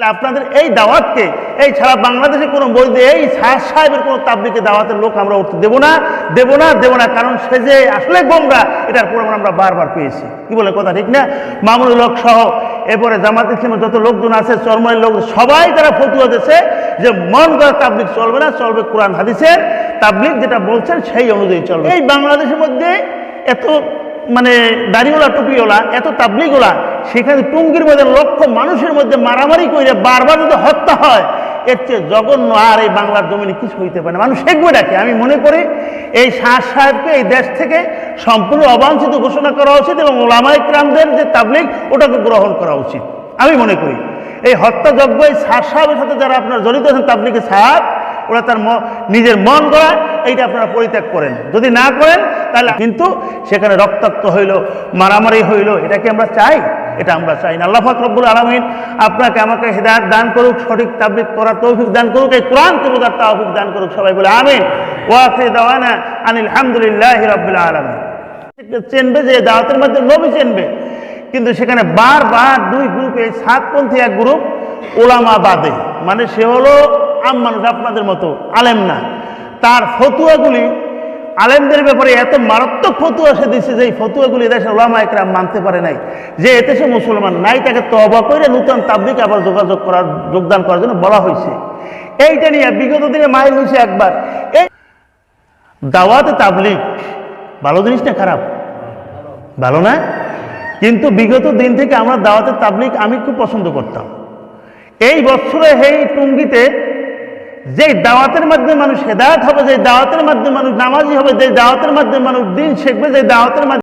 আপনাদের এই দাওয়াতকে এই ছাড়া বাংলাদেশে কোনো বৈধ এই সাহেবের কোনো তাবলিগে দাওয়াতের লোক আমরা উঠতে দেব না, কারণ সে যে আসলে গোমরা এটার প্রমাণ আমরা বারবার পেয়েছি। কি বলে কথা ঠিক না? মামুনুল হক সহ এরপরে জামাত ইসলামের যত লোকজন আছে, চরমনের লোক, সবাই তারা ফতুয়া দিয়েছে যে মন করা তাবলিগ চলবে না, চলবে কোরআন হাদিসের তাবলিগ, যেটা বলছেন সেই অনুযায়ী চলবে। এই বাংলাদেশের মধ্যে এত দাড়িওয়ালা টুপিওয়ালা এত তাবলিগওয়ালা, সেখানে টুঙ্গির মধ্যে লক্ষ মানুষের মধ্যে মারামারি করে বারবার যদি হত্যা হয়, এর চেয়ে জঘন্য আর এই বাংলার জমিনে কিছু হইতে পারে না। মানুষ শিখবে ডাকে। আমি মনে করি এই সাহেবকে এই দেশ থেকে সম্পূর্ণ অবাঞ্ছিত ঘোষণা করা উচিত এবং ওলামা ইকরামদের যে তাবলিগ ওটাকে গ্রহণ করা উচিত। আমি মনে করি এই হত্যাযজ্ঞ এই সাহেবের সাথে যারা আপনার জড়িত আছেন, তাবলিগে সাহেব, ওরা তার নিজের মন গড়া এইটা আপনারা পরিত্যাগ করেন। যদি না করেন তাহলে কিন্তু সেখানে রক্তাক্ত হইল, মারামারি হইল, এটা কি আমরা চাই? এটা আমরা চাই না। আল্লাহ পাক রব্বুল আলামিন আপনাকে আমাকে হিদায়াত দান করুক, সঠিক তাবলীগ করার তৌফিক দান করুক, এই কোরআনকে বোঝার তৌফিক দান করুক। সবাই বলে আমিন। ওয়া আখিরু দাওয়ানা আনিল হামদুলিল্লাহি রাব্বিল আলামিন। চেনবে যে দাওয়াতের মধ্যে নবী চেনবে, কিন্তু সেখানে বারবার দুই গ্রুপে, সাতপন্থী এক গ্রুপ ওলামা বাদে, সে হলো আম মানুষ, আপনাদের মতো আলেম না। তার ফতুয়াগুলি আলেমদের ব্যাপারে এত মারাত্মক ফতুয়া সে দিচ্ছে যে এই ফতুয়াগুলি দেশের ওলামা ইকরাম মানতে পারে নাই, যে এতে সে মুসলমান নাই, তাকে তওবা করে নূতন তাবলীগ আবার যোগদান করার জন্য বলা হয়েছে। এইটা নিয়ে বিগত দিনে মাইল হয়েছে একবার। এই দাওয়াতে তাবলীগ ভালো জিনিস না খারাপ? ভালো না? কিন্তু বিগত দিন থেকে আমরা দাওয়াতে তাবলীগ আমি খুব পছন্দ করতাম। এই বছরে এই টুঙ্গিতে যে দাওয়াতের মাধ্যমে মানুষ হেদায়েত হবে, যে দাওয়াতের মাধ্যমে মানুষ নামাজি হবে, যে দাওয়াতের মাধ্যমে মানুষ দ্বীন শিখবে, যে দাওয়াতের মাধ্যমে